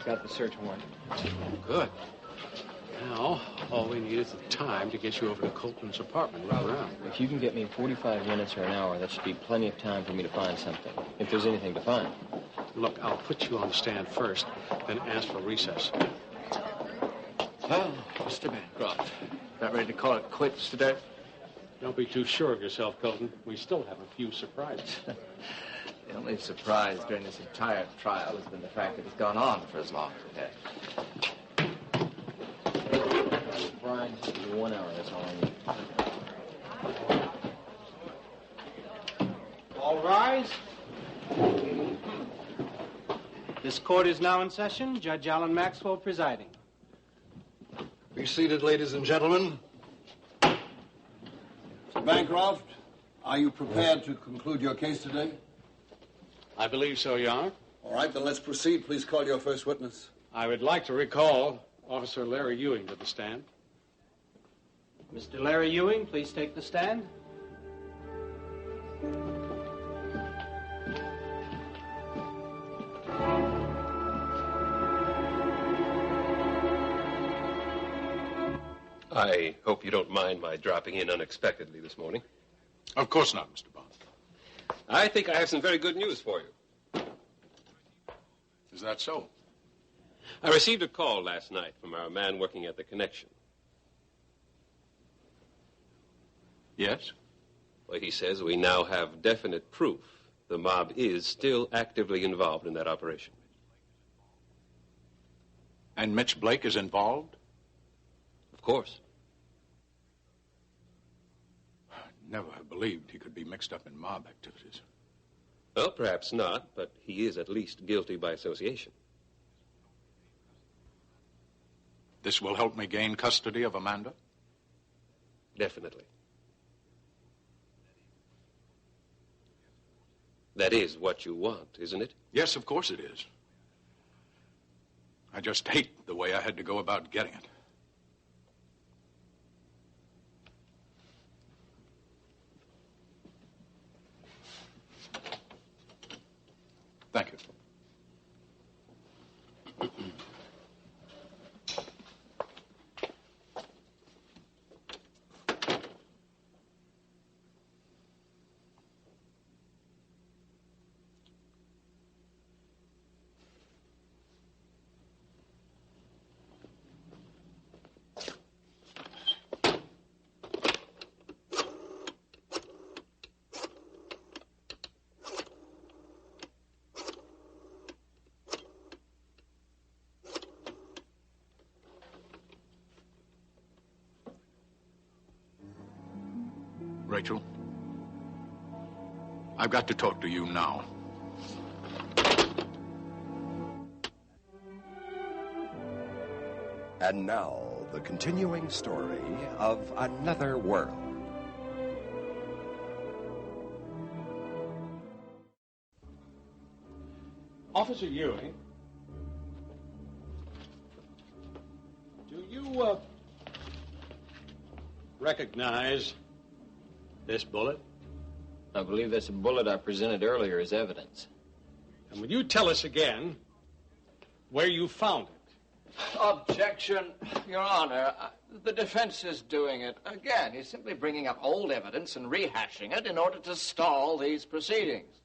Got the search warrant. Good. Now, all we need is the time to get you over to Colton's apartment and look around. If you can get me 45 minutes or an hour, that should be plenty of time for me to find something, if there's anything to find. Look, I'll put you on the stand first, then ask for recess. Well, Mr. Bancroft, about ready to call it quits today? Don't be too sure of yourself, Colton. We still have a few surprises. The only surprise during this entire trial has been the fact that it's gone on for as long as it has. Brian, 1 hour, that's all I need. All rise. This court is now in session. Judge Alan Maxwell presiding. Be seated, ladies and gentlemen. Mr. Bancroft, are you prepared to conclude your case today? I believe so, Your Honor. All right, then let's proceed. Please call your first witness. I would like to recall Officer Larry Ewing to the stand. Mr. Larry Ewing, please take the stand. I hope you don't mind my dropping in unexpectedly this morning. Of course not, Mr. Bond. I think I have some very good news for you. Is that so? I received a call last night from our man working at the connection. Yes? Well, he says we now have definite proof the mob is still actively involved in that operation. And Mitch Blake is involved? Of course. Never have believed he could be mixed up in mob activities. Well, perhaps not, but he is at least guilty by association. This will help me gain custody of Amanda? Definitely. That is what you want, isn't it? Yes, of course it is. I just hate the way I had to go about getting it. Thank you. Rachel, I've got to talk to you now. And now, the continuing story of Another World. Officer Ewing, do you, recognize this bullet? I believe that's a bullet I presented earlier as evidence. And will you tell us again where you found it? Objection, Your Honor. The defense is doing it again. He's simply bringing up old evidence and rehashing it in order to stall these proceedings.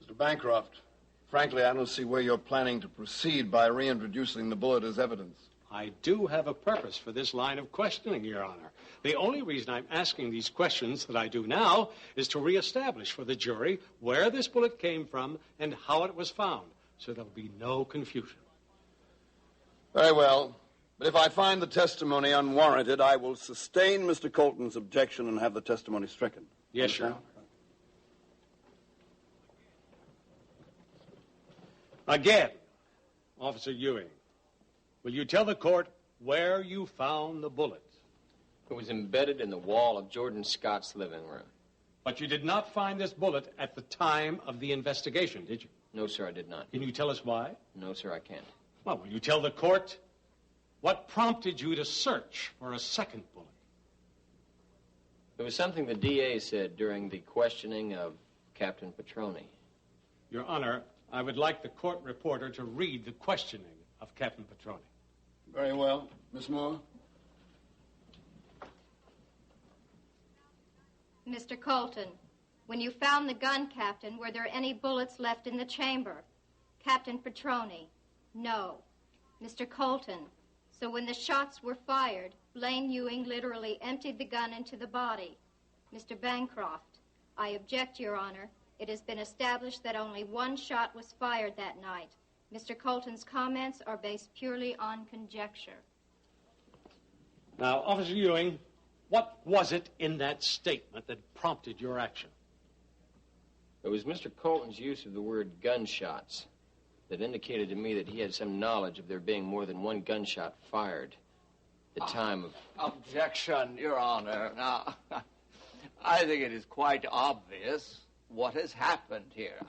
Mr. Bancroft, frankly, I don't see where you're planning to proceed by reintroducing the bullet as evidence. I do have a purpose for this line of questioning, Your Honor. The only reason I'm asking these questions that I do now is to reestablish for the jury where this bullet came from and how it was found, so there'll be no confusion. Very well. But if I find the testimony unwarranted, I will sustain Mr. Colton's objection and have the testimony stricken. Yes, Your Honor. Again, Officer Ewing, will you tell the court where you found the bullet? It was embedded in the wall of Jordan Scott's living room. But you did not find this bullet at the time of the investigation, did you? No, sir, I did not. Can you tell us why? No, sir, I can't. Well, will you tell the court what prompted you to search for a second bullet? It was something the DA said during the questioning of Captain Petroni. Your Honor, I would like the court reporter to read the questioning of Captain Petroni. Very well. Miss Moore? Mr. Colton, when you found the gun, Captain, were there any bullets left in the chamber? Captain Petroni, no. Mr. Colton, so when the shots were fired, Blaine Ewing literally emptied the gun into the body. Mr. Bancroft, I object, Your Honor. It has been established that only one shot was fired that night. Mr. Colton's comments are based purely on conjecture. Now, Officer Ewing, what was it in that statement that prompted your action? It was Mr. Colton's use of the word gunshots that indicated to me that he had some knowledge of there being more than one gunshot fired at the time of... Objection, Your Honor. Now, I think it is quite obvious what has happened here.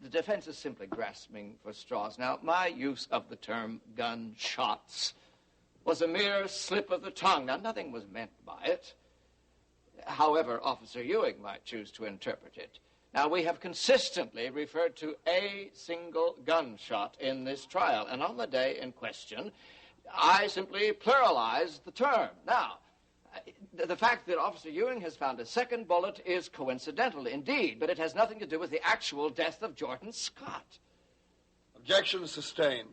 The defense is simply grasping for straws. Now, my use of the term gunshots was a mere slip of the tongue. Now, nothing was meant by it. However, Officer Ewing might choose to interpret it. Now, we have consistently referred to a single gunshot in this trial, and on the day in question, I simply pluralized the term. Now, the fact that Officer Ewing has found a second bullet is coincidental indeed, but it has nothing to do with the actual death of Jordan Scott. Objection sustained.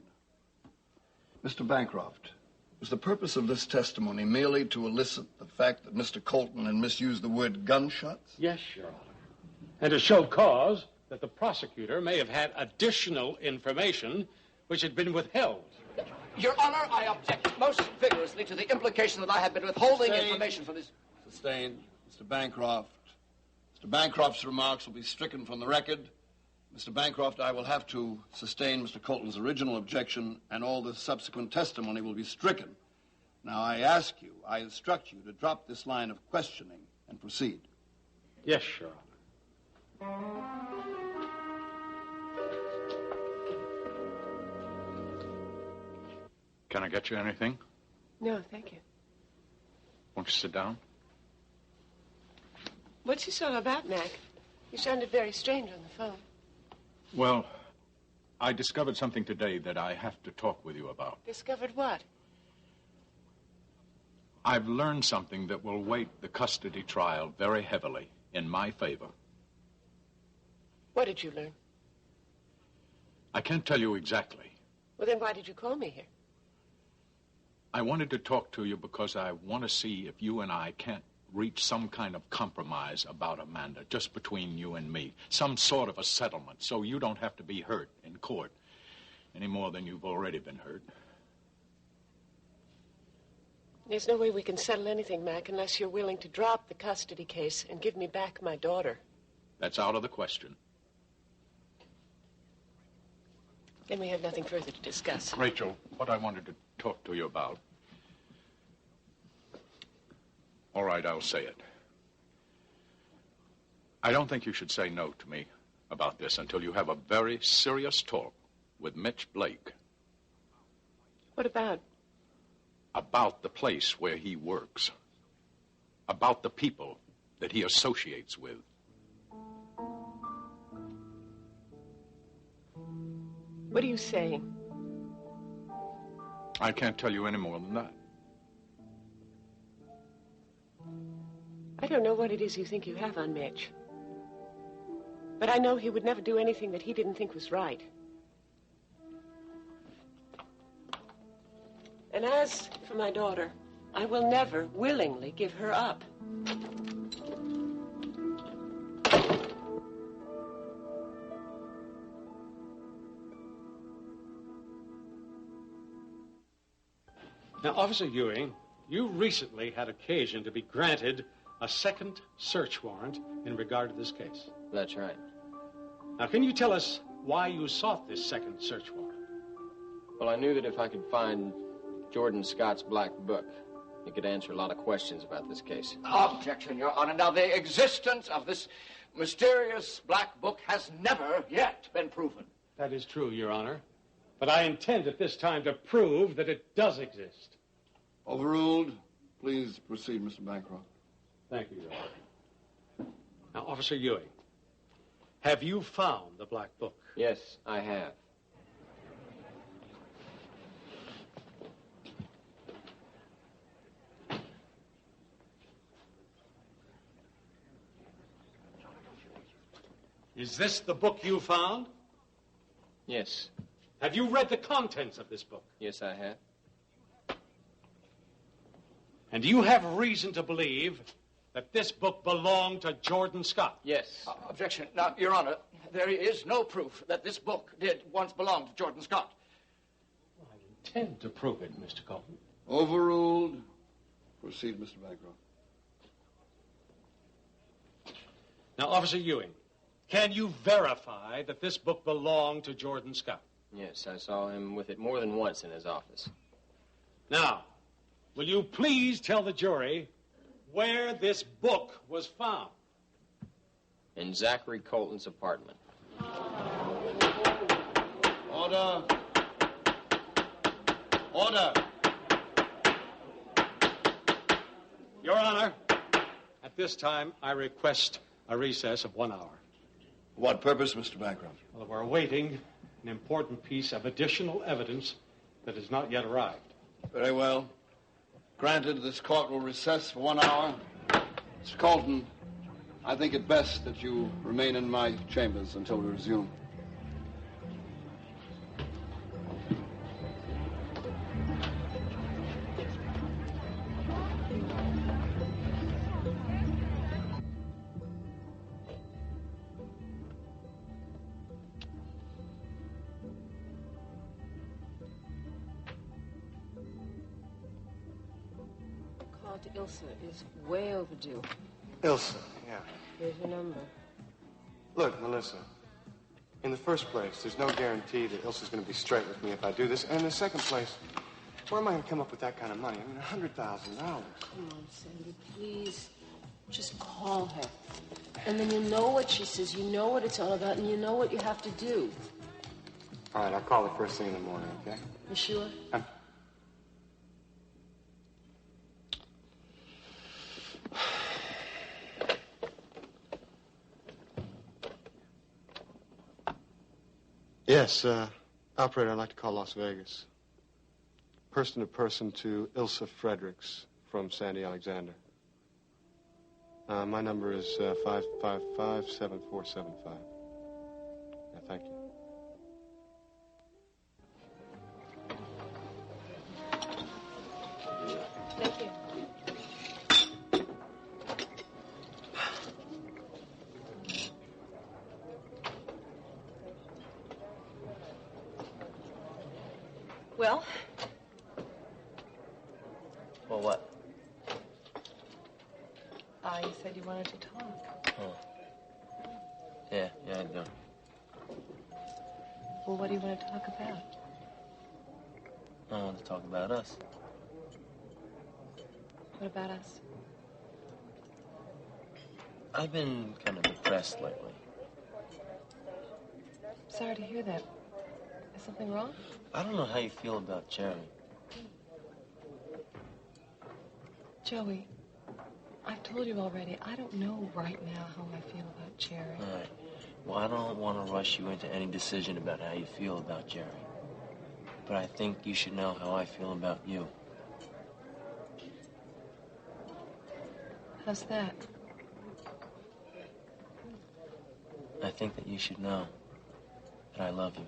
Mr. Bancroft, was the purpose of this testimony merely to elicit the fact that Mr. Colton had misused the word gunshots? Yes, Your Honor. And to show cause that the prosecutor may have had additional information which had been withheld. Your Honor, I object most vigorously to the implication that I have been withholding information from this... Sustained. Mr. Bancroft. Mr. Bancroft's remarks will be stricken from the record. Mr. Bancroft, I will have to sustain Mr. Colton's original objection, and all the subsequent testimony will be stricken. Now, I instruct you to drop this line of questioning and proceed. Yes, Your Honor. Can I get you anything? No, thank you. Won't you sit down? What's this all about, Mac? You sounded very strange on the phone. Well, I discovered something today that I have to talk with you about. Discovered what? I've learned something that will weight the custody trial very heavily in my favor. What did you learn? I can't tell you exactly. Well, then why did you call me here? I wanted to talk to you because I want to see if you and I can't reach some kind of compromise about Amanda, just between you and me. Some sort of a settlement, so you don't have to be hurt in court any more than you've already been hurt. There's no way we can settle anything, Mac, unless you're willing to drop the custody case and give me back my daughter. That's out of the question. Then we have nothing further to discuss. Rachel, what I wanted to talk to you about. All right, I'll say it. I don't think you should say no to me about this until you have a very serious talk with Mitch Blake. What about? About the place where he works. About the people that he associates with. What are you saying? I can't tell you any more than that. I don't know what it is you think you have on Mitch. But I know he would never do anything that he didn't think was right. And as for my daughter, I will never willingly give her up. Now, Officer Ewing, you recently had occasion to be granted a second search warrant in regard to this case. That's right. Now, can you tell us why you sought this second search warrant? Well, I knew that if I could find Jordan Scott's black book, it could answer a lot of questions about this case. Objection, Your Honor. Now, the existence of this mysterious black book has never yet been proven. That is true, Your Honor. But I intend at this time to prove that it does exist. Overruled. Please proceed, Mr. Bancroft. Thank you, Your Honor. Now, Officer Ewing, have you found the black book? Yes, I have. Is this the book you found? Yes. Have you read the contents of this book? Yes, I have. And do you have reason to believe that this book belonged to Jordan Scott? Yes. Objection. Now, Your Honor, there is no proof that this book did once belong to Jordan Scott. I intend to prove it, Mr. Colton. Overruled. Proceed, Mr. Bancroft. Now, Officer Ewing, can you verify that this book belonged to Jordan Scott? Yes, I saw him with it more than once in his office. Now, will you please tell the jury where this book was found? In Zachary Colton's apartment. Order. Order. Your Honor, at this time, I request a recess of 1 hour. What purpose, Mr. Bancroft? Well, we're awaiting an important piece of additional evidence that has not yet arrived. Very well. Granted, this court will recess for 1 hour. Mr. Colton, I think it best that you remain in my chambers until we resume. To Ilsa is way overdue. Ilsa, yeah. Here's your number. Look, Melissa, in the first place, there's no guarantee that Ilsa's going to be straight with me if I do this. And in the second place, where am I going to come up with that kind of money? I mean, $100,000. Come on, Sandy, please. Just call her. And then you'll know what she says, you know what it's all about, and you know what you have to do. All right, I'll call her first thing in the morning, okay? You sure? Yes, operator, I'd like to call Las Vegas. Person to person to Ilsa Fredericks from Sandy Alexander. My number is 555-7475. Yeah, thank you. Thank you. Well? Well, what? You said you wanted to talk. Oh. Yeah, I do. Well, what do you want to talk about? I want to talk about us. What about us? I've been kind of depressed lately. Sorry to hear that. Is something wrong? I don't know how you feel about Jerry. Joey, I've told you already, I don't know right now how I feel about Jerry. All right. Well, I don't want to rush you into any decision about how you feel about Jerry. But I think you should know how I feel about you. How's that? I think that you should know that I love you.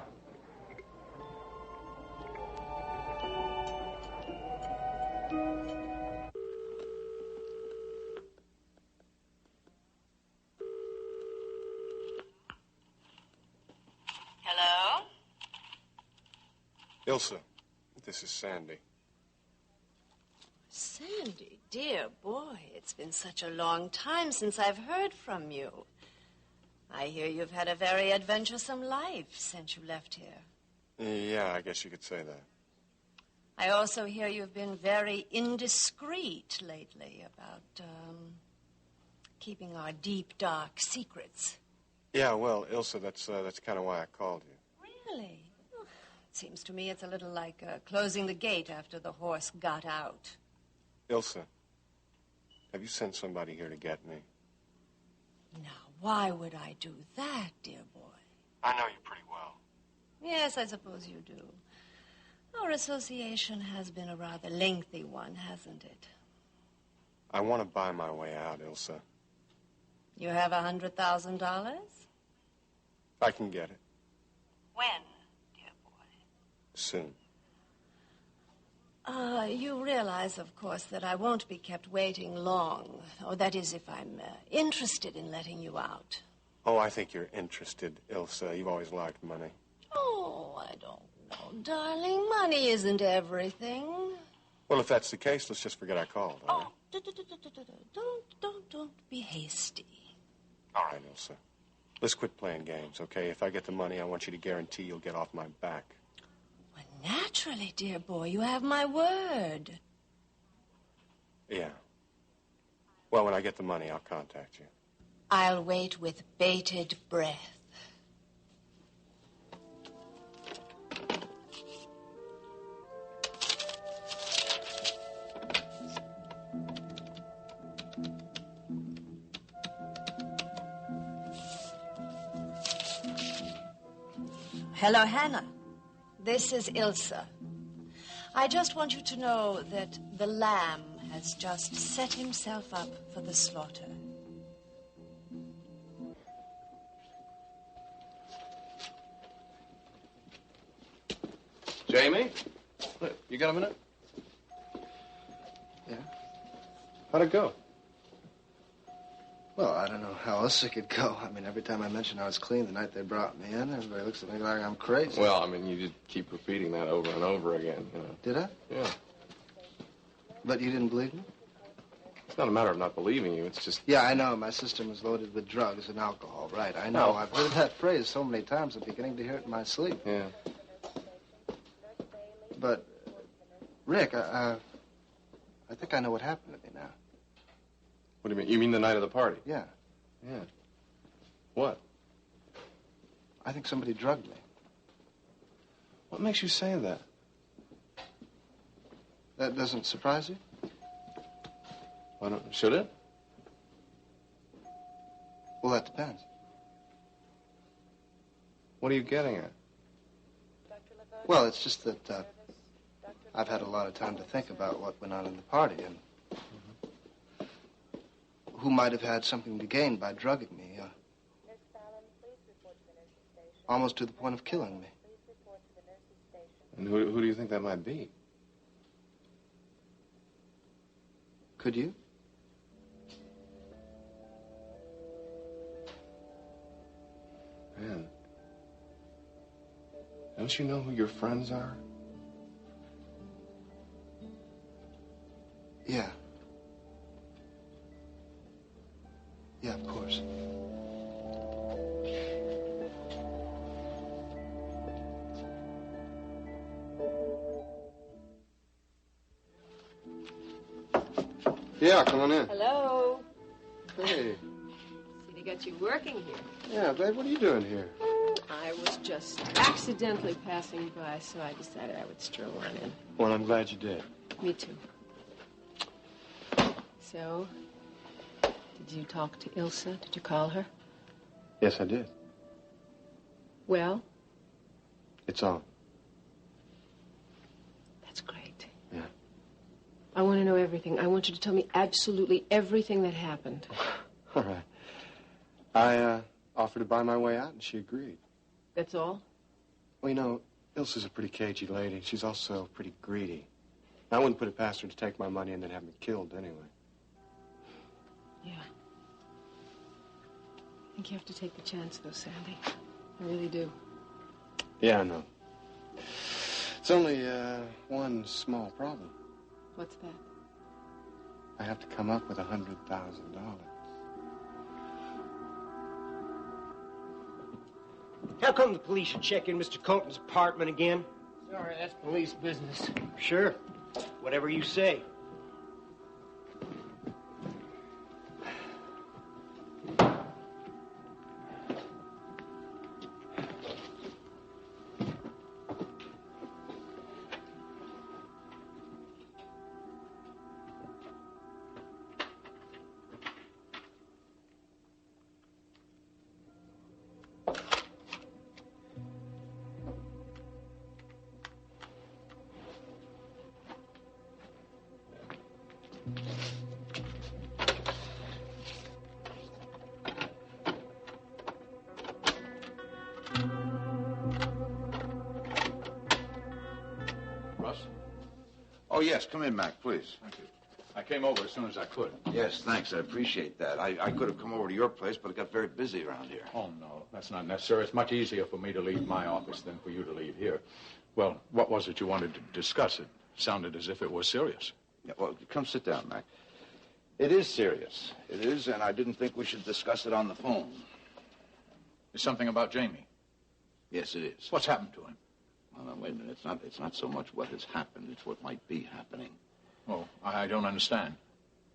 Hello? Ilsa, this is Sandy. Sandy, dear boy, it's been such a long time since I've heard from you. I hear you've had a very adventuresome life since you left here. Yeah, I guess you could say that. I also hear you've been very indiscreet lately about, keeping our deep, dark secrets. Yeah, well, Ilsa, that's kind of why I called you. Really? Oh, it seems to me it's a little like closing the gate after the horse got out. Ilsa, have you sent somebody here to get me? Now, why would I do that, dear boy? I know you pretty well. Yes, I suppose you do. Our association has been a rather lengthy one, hasn't it? I want to buy my way out, Ilsa. You have $100,000? I can get it. When, dear boy? Soon. You realize, of course, that I won't be kept waiting long. Or that is, if I'm interested in letting you out. Oh, I think you're interested, Ilsa. You've always liked money. Oh, I don't know, darling. Money isn't everything. Well, if that's the case, let's just forget I called, all right? Don't be hasty. All right, Ilsa. Let's quit playing games, okay? If I get the money, I want you to guarantee you'll get off my back. Well, naturally, dear boy. You have my word. Yeah. Well, when I get the money, I'll contact you. I'll wait with bated breath. Hello, Hannah. This is Ilsa. I just want you to know that the lamb has just set himself up for the slaughter. Jamie? Look, you got a minute? Yeah? How'd it go? Well, I don't know how else it could go. I mean, every time I mention I was clean the night they brought me in, everybody looks at me like I'm crazy. Well, I mean, you did keep repeating that over and over again, you know. Did I? Yeah. But you didn't believe me? It's not a matter of not believing you, it's just... Yeah, I know. My system was loaded with drugs and alcohol. Right, I know. No. I've heard that phrase so many times, I'm beginning to hear it in my sleep. Yeah. But, Rick, I think I know what happened to me now. What do you mean? You mean the night of the party? Yeah. Yeah. What? I think somebody drugged me. What makes you say that? That doesn't surprise you? Why don't... Should it? Well, that depends. What are you getting at? Well, it's just that I've had a lot of time to think about what went on in the party and who might have had something to gain by drugging me. Almost to the point of killing me. And who do you think that might be? Could you? Man. Don't you know who your friends are? Yeah. Yeah, of course. Yeah, come on in. Hello. Hey. See, they got you working here. Yeah, babe, what are you doing here? I was just accidentally passing by, so I decided I would stroll on in. Well, I'm glad you did. Me too. So, did you talk to Ilsa? Did you call her? Yes, I did. Well? It's on. That's great. Yeah. I want to know everything. I want you to tell me absolutely everything that happened. All right. I offered to buy my way out, and she agreed. That's all? Well, you know, Ilsa's a pretty cagey lady. She's also pretty greedy. I wouldn't put it past her to take my money and then have me killed anyway. Yeah. I think you have to take the chance, though, Sandy. I really do. Yeah, I know. It's only one small problem. What's that? I have to come up with $100,000. How come the police are checking Mr. Colton's apartment again? Sorry, that's police business. Sure. Whatever you say. yes. Come in, Mac, please. Thank you. I came over as soon as I could. Yes, thanks. I appreciate that. I could have come over to your place, but it got very busy around here. Oh, no, that's not necessary. It's much easier for me to leave my office than for you to leave here. Well, what was it you wanted to discuss? It sounded as if it was serious. Yeah, well, come sit down, Mac. It is serious. It is, and I didn't think we should discuss it on the phone. It's something about Jamie. Yes, it is. What's happened to him? Well, now, wait a minute. It's not so much what has happened. It's what might be happening. Oh, I don't understand.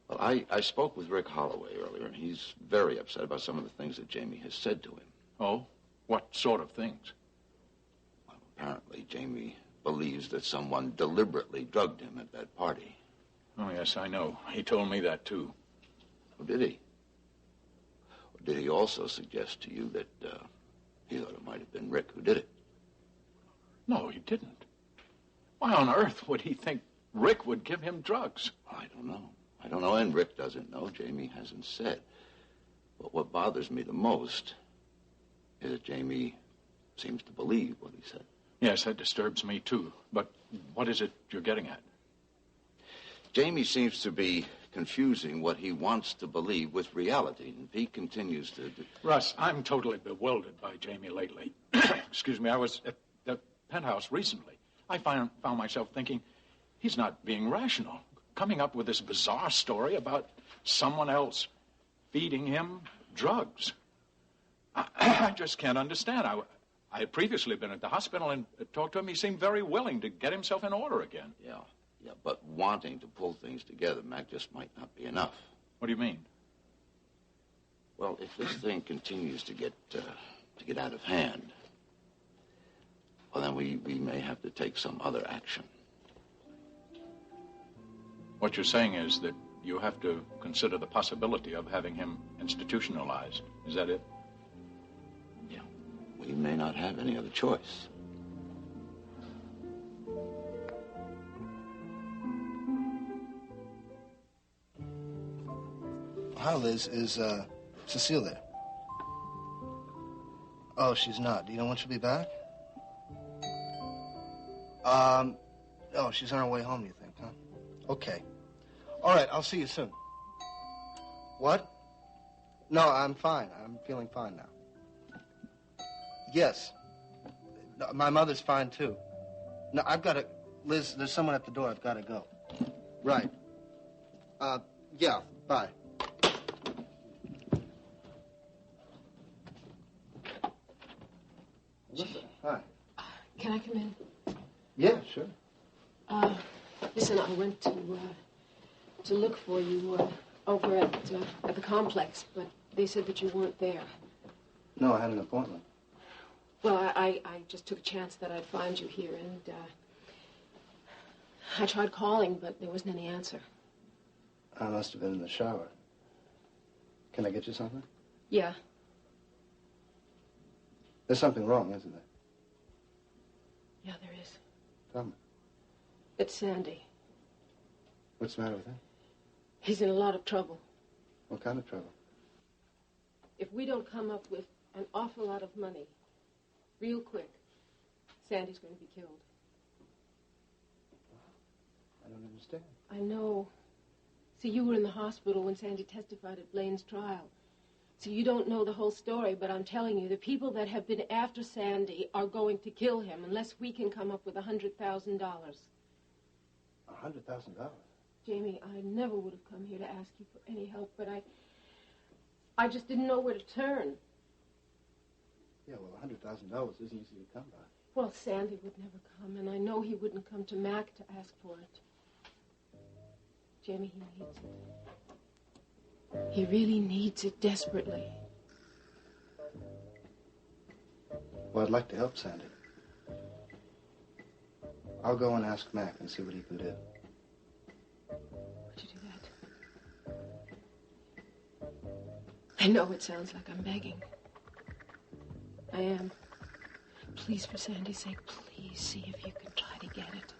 Well, I spoke with Rick Holloway earlier, and he's very upset about some of the things that Jamie has said to him. Oh? What sort of things? Well, apparently, Jamie believes that someone deliberately drugged him at that party. Oh, yes, I know. He told me that, too. Oh, did he? Or did he also suggest to you that he thought it might have been Rick who did it? No, he didn't. Why on earth would he think Rick would give him drugs? I don't know, and Rick doesn't know. Jamie hasn't said. But what bothers me the most is that Jamie seems to believe what he said. Yes, that disturbs me, too. But what is it you're getting at? Jamie seems to be confusing what he wants to believe with reality. And if he continues to... Russ, I'm totally bewildered by Jamie lately. Excuse me, I was at the penthouse recently. I found myself thinking he's not being rational, coming up with this bizarre story about someone else feeding him drugs. I just can't understand. I had previously been at the hospital and talked to him. He seemed very willing to get himself in order again. Yeah, but wanting to pull things together, Mac, just might not be enough. What do you mean? Well, if this thing continues to get out of hand, well, then we may have to take some other action. What you're saying is that you have to consider the possibility of having him institutionalized. Is that it? Yeah. We may not have any other choice. Hi, Liz. Is Cecile there? Oh, she's not. Do you know when she'll be back? Oh, she's on her way home, you think, huh? Okay. All right, I'll see you soon. What? No, I'm fine. I'm feeling fine now. Yes. No, my mother's fine, too. No, I've got to... Liz, there's someone at the door. I've got to go. Right. Yeah, bye. Listen, hi. Can I come in? Yeah, sure. Listen, I went to look for you over at the complex, but they said that you weren't there. No, I had an appointment. Well, I just took a chance that I'd find you here, and I tried calling, but there wasn't any answer. I must have been in the shower. Can I get you something? Yeah. There's something wrong, isn't there? Yeah, there is. Tell me. It's Sandy. What's the matter with him? He's in a lot of trouble. What kind of trouble? If we don't come up with an awful lot of money, real quick, Sandy's going to be killed. I don't understand. I know. See, you were in the hospital when Sandy testified at Blaine's trial. So you don't know the whole story, but I'm telling you, the people that have been after Sandy are going to kill him unless we can come up with $100,000. $100,000? Jamie, I never would have come here to ask you for any help, but I just didn't know where to turn. Yeah, well, $100,000 isn't easy to come by. Well, Sandy would never come, and I know he wouldn't come to Mac to ask for it. Jamie, he needs it. He really needs it desperately. Well, I'd like to help Sandy. I'll go and ask Mac and see what he can do. Would you do that? I know it sounds like I'm begging. I am. Please, for Sandy's sake, please see if you can try to get it.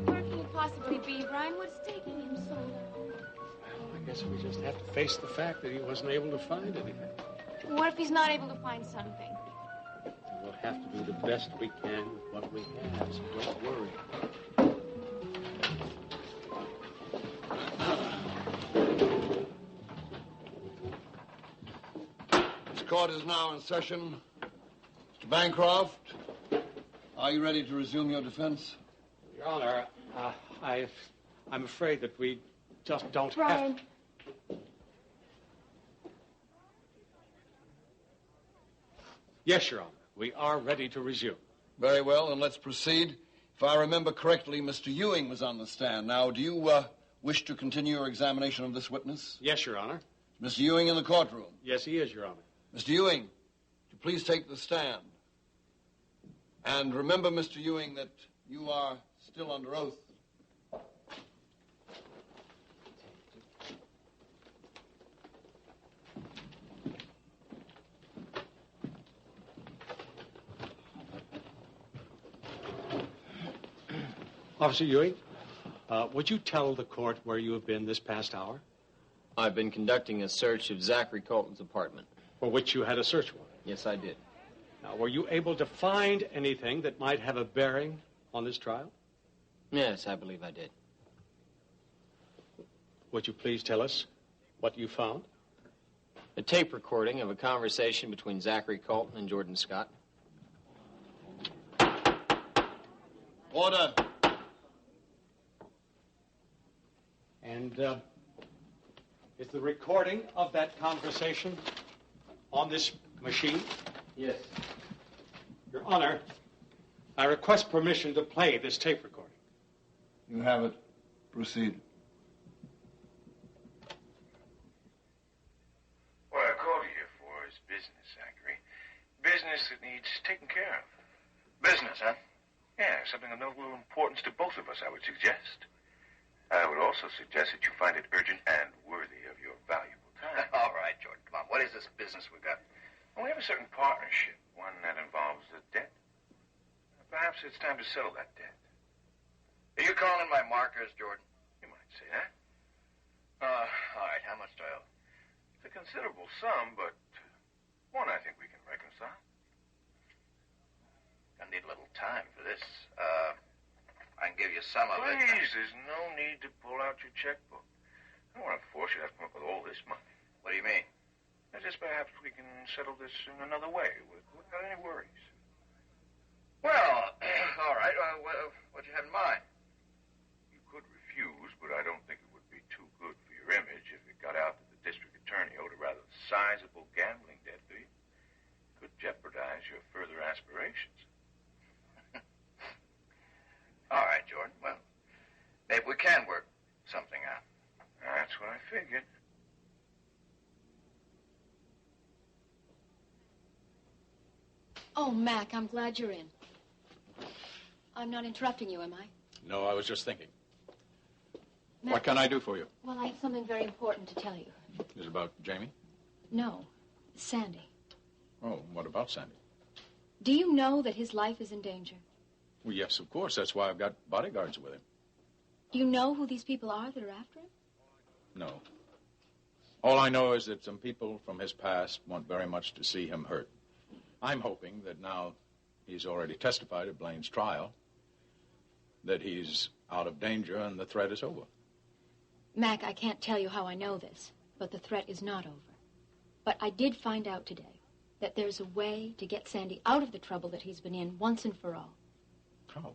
Where can he possibly be, Brian? What's taking him so long? I guess we just have to face the fact that he wasn't able to find anything. What if he's not able to find something? We'll have to do the best we can with what we have, so don't worry. This court is now in session. Mr. Bancroft, are you ready to resume your defense? Your Honor, I'm afraid that we just don't Brian. have... Yes, Your Honor. We are ready to resume. Very well, then let's proceed. If I remember correctly, Mr. Ewing was on the stand. Now, do you wish to continue your examination of this witness? Yes, Your Honor. Is Mr. Ewing in the courtroom? Yes, he is, Your Honor. Mr. Ewing, would you please take the stand? And remember, Mr. Ewing, that you are still under oath. Officer Ewing, would you tell the court where you have been this past hour? I've been conducting a search of Zachary Colton's apartment. For which you had a search warrant? Yes, I did. Now, were you able to find anything that might have a bearing on this trial? Yes, I believe I did. Would you please tell us what you found? A tape recording of a conversation between Zachary Colton and Jordan Scott. Order. And is the recording of that conversation on this machine? Yes. Your Honor, I request permission to play this tape recording. You have it. Proceed. What I called you here for is business, Zachary. Business that needs taken care of. Business, huh? Yeah, something of no real importance to both of us, I would suggest. I would also suggest that you find it urgent and worthy of your valuable time. All right, Jordan, come on. What is this business we got? Well, we have a certain partnership, one that involves a debt. Perhaps it's time to settle that debt. Are you calling my markers, Jordan? You might say that. All right, how much do I owe? It's a considerable sum, but one I think we can reconcile. I need a little time for this. I can give you some of it. Please, there's no need to pull out your checkbook. I don't want to force you to come up with all this money. What do you mean? Just perhaps we can settle this in another way without any worries. Well, all right. What do you have in mind? You could refuse, but I don't think it would be too good for your image if it got out that the district attorney owed a rather sizable gambling debt to you. It could jeopardize your further aspirations. All right, Jordan. Well, maybe we can work something out. That's what I figured. Oh, Mac, I'm glad you're in. I'm not interrupting you, am I? No, I was just thinking. Mac, What can I do for you? Well, I have something very important to tell you. Is it about Jamie? No, Sandy. Oh, what about Sandy? Do you know that his life is in danger? Well, yes, of course. That's why I've got bodyguards with him. Do you know who these people are that are after him? No. All I know is that some people from his past want very much to see him hurt. I'm hoping that now he's already testified at Blaine's trial, that he's out of danger and the threat is over. Mac, I can't tell you how I know this, but the threat is not over. But I did find out today that there's a way to get Sandy out of the trouble that he's been in once and for all. How?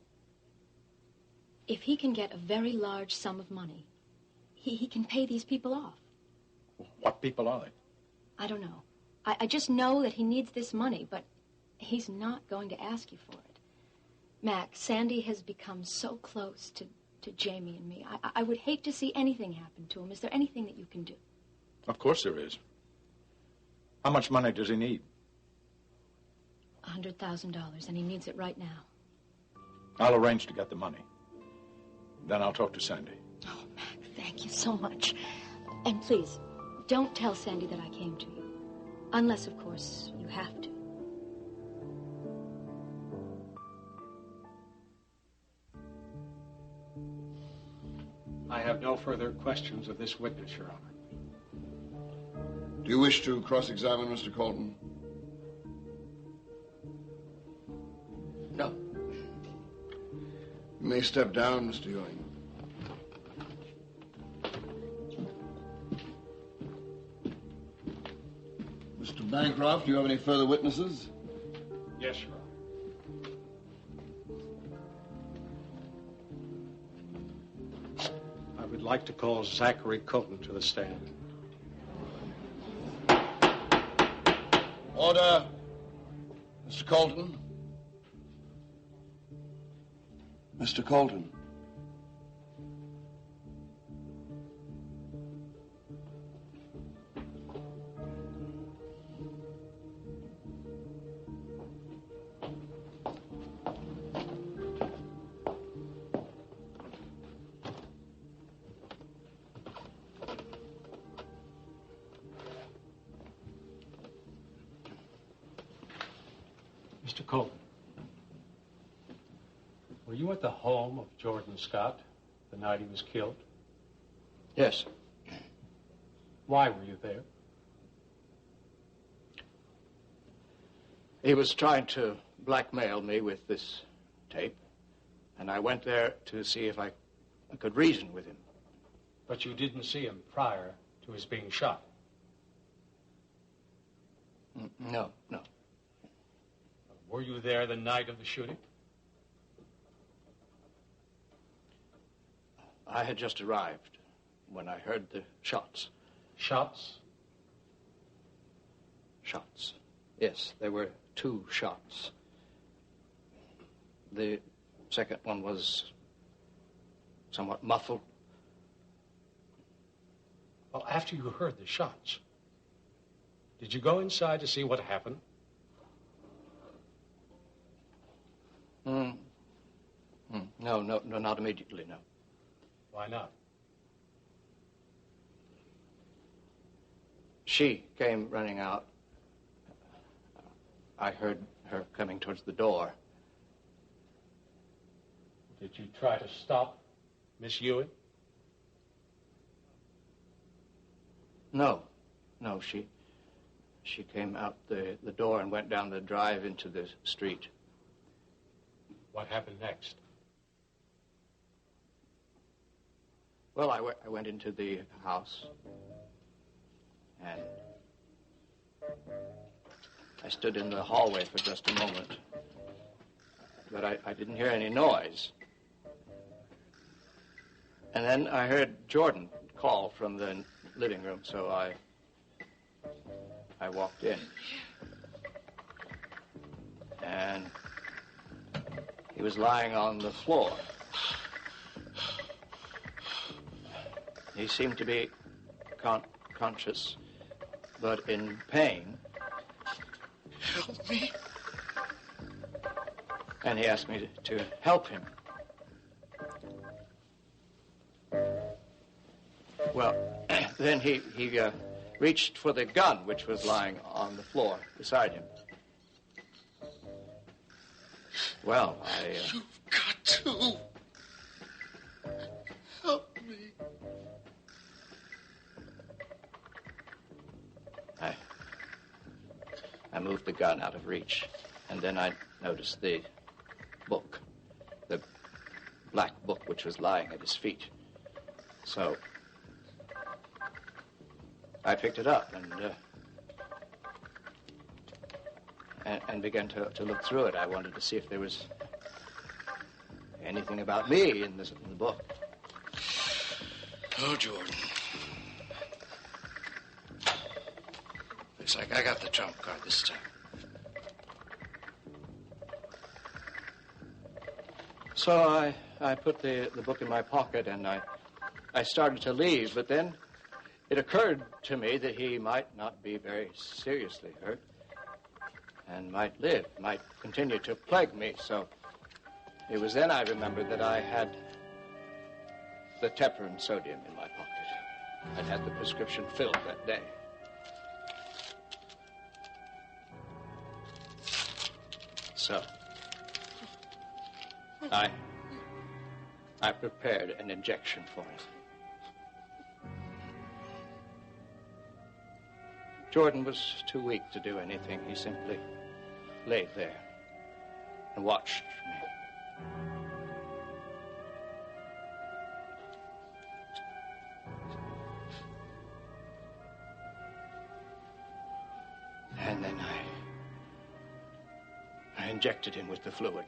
If he can get a very large sum of money, he can pay these people off. What people are they? I don't know. I just know that he needs this money, but he's not going to ask you for it. Mac, Sandy has become so close to Jamie and me. I would hate to see anything happen to him. Is there anything that you can do? Of course there is. How much money does he need? $100,000, and he needs it right now. I'll arrange to get the money. Then I'll talk to Sandy. Oh, Mac, thank you so much. And please, don't tell Sandy that I came to you. Unless, of course, you have to. I have no further questions of this witness, Your Honor. Do you wish to cross-examine Mr. Colton? No. You may step down, Mr. Ewing. Mr. Bancroft, do you have any further witnesses? Yes, Your Honor. I would like to call Zachary Colton to the stand. Order. Mr. Colton. Mr. Colton. Mr. Colton, were you at the home of Jordan Scott the night he was killed? Yes. Why were you there? He was trying to blackmail me with this tape, and I went there to see if I could reason with him. But you didn't see him prior to his being shot? No. Were you there the night of the shooting? I had just arrived when I heard the shots. Shots? Shots. Yes, there were 2 shots. The second one was somewhat muffled. Well, after you heard the shots, did you go inside to see what happened? No, not immediately, no. Why not? She came running out. I heard her coming towards the door. Did you try to stop Miss Ewing? No, she came out the door and went down the drive into the street. What happened next? Well, I went into the house, and I stood in the hallway for just a moment, but I didn't hear any noise. And then I heard Jordan call from the living room, so I walked in. And he was lying on the floor. He seemed to be conscious, but in pain. Help me. And he asked me to help him. Well, then he reached for the gun, which was lying on the floor beside him. Well, You've got to help me. I moved the gun out of reach, and then I noticed the book, the black book which was lying at his feet. So I picked it up and began to look through it. I wanted to see if there was anything about me in the book. Oh, Jordan. Looks like I got the trump card this time. So I put the book in my pocket, and I started to leave, but then it occurred to me that he might not be very seriously hurt and might live, might continue to plague me. So it was then I remembered that I had the Tepper sodium in my pocket. I'd had the prescription filled that day. So I prepared an injection for it. Jordan was too weak to do anything. He simply lay there and watched me. And then I injected him with the fluid.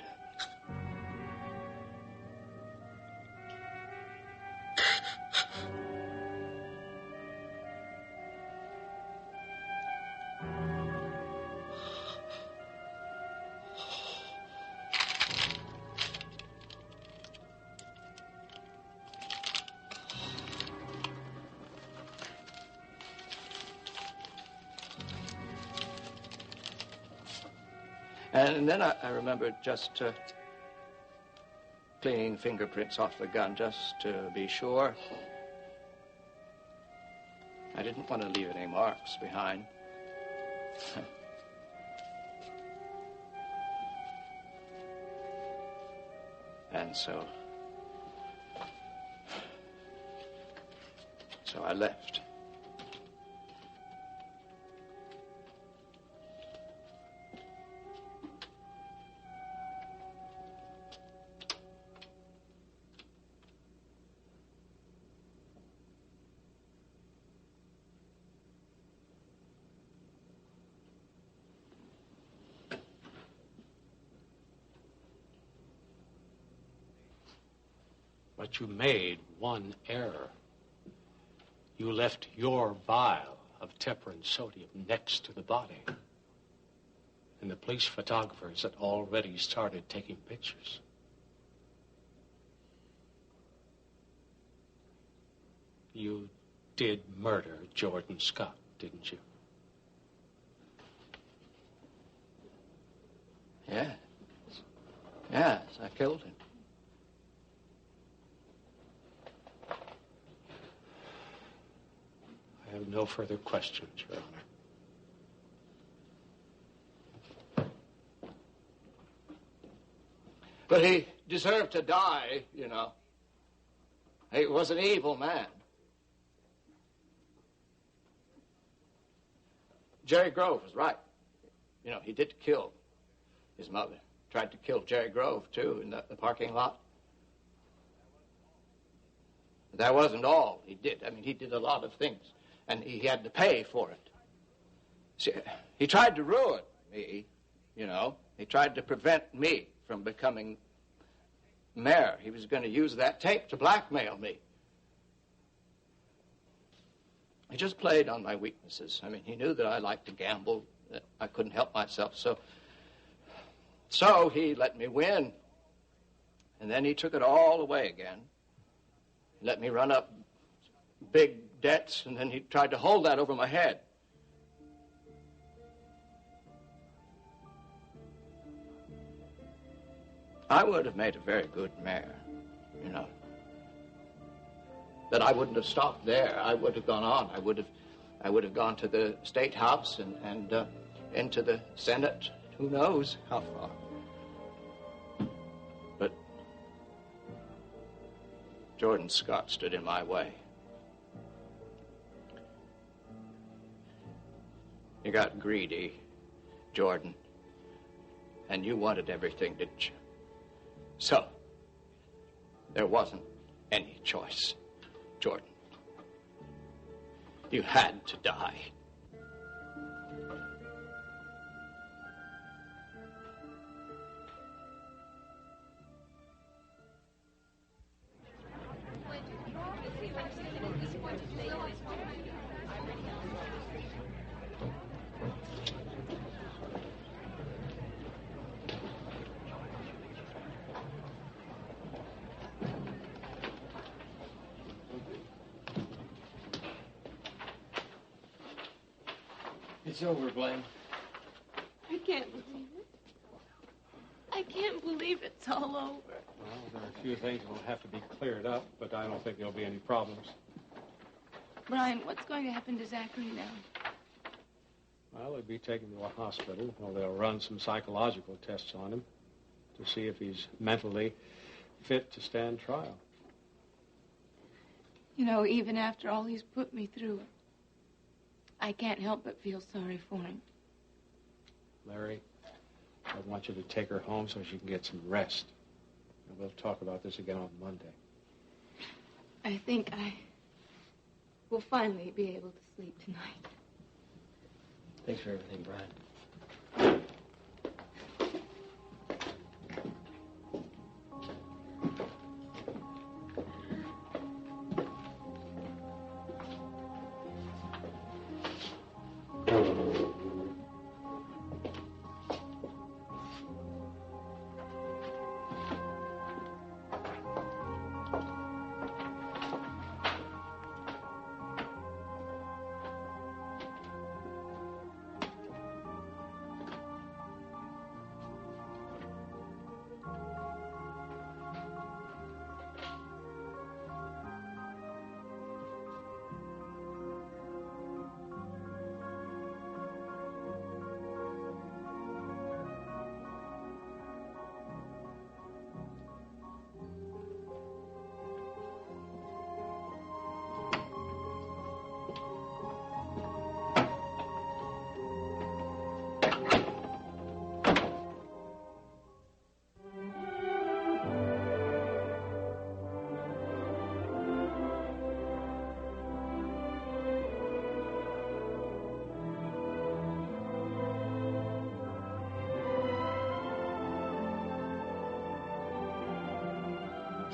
And then I remembered just cleaning fingerprints off the gun just to be sure. I didn't want to leave any marks behind. And so I left. But you made one error. You left your vial of teparin sodium next to the body. And the police photographers had already started taking pictures. You did murder Jordan Scott, didn't you? Yes. Yes, I killed him. I have no further questions, Your Honor. But he deserved to die, you know. He was an evil man. Jerry Grove was right. You know, he did kill his mother. Tried to kill Jerry Grove, too, in the parking lot. But that wasn't all he did. I mean, he did a lot of things, and he had to pay for it. See, he tried to ruin me, you know. He tried to prevent me from becoming mayor. He was going to use that tape to blackmail me. He just played on my weaknesses. I mean, he knew that I liked to gamble, that I couldn't help myself, so he let me win. And then he took it all away again. He let me run up big debts, and then he tried to hold that over my head. I would have made a very good mayor, you know. But I wouldn't have stopped there. I would have gone on. I would have gone to the State House and into the Senate. Who knows how far? But Jordan Scott stood in my way. You got greedy, Jordan, and you wanted everything, didn't you? So, there wasn't any choice, Jordan. You had to die. It's over, Blaine. I can't believe it. I can't believe it's all over. Well, there are a few things that will have to be cleared up, but I don't think there'll be any problems. Brian, what's going to happen to Zachary now? Well, he'll be taken to a hospital. Well, they'll run some psychological tests on him to see if he's mentally fit to stand trial. You know, even after all he's put me through, I can't help but feel sorry for him. Larry, I want you to take her home so she can get some rest. And we'll talk about this again on Monday. I think I will finally be able to sleep tonight. Thanks for everything, Brian.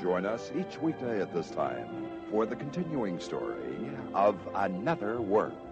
Join us each weekday at this time for the continuing story of Another Work.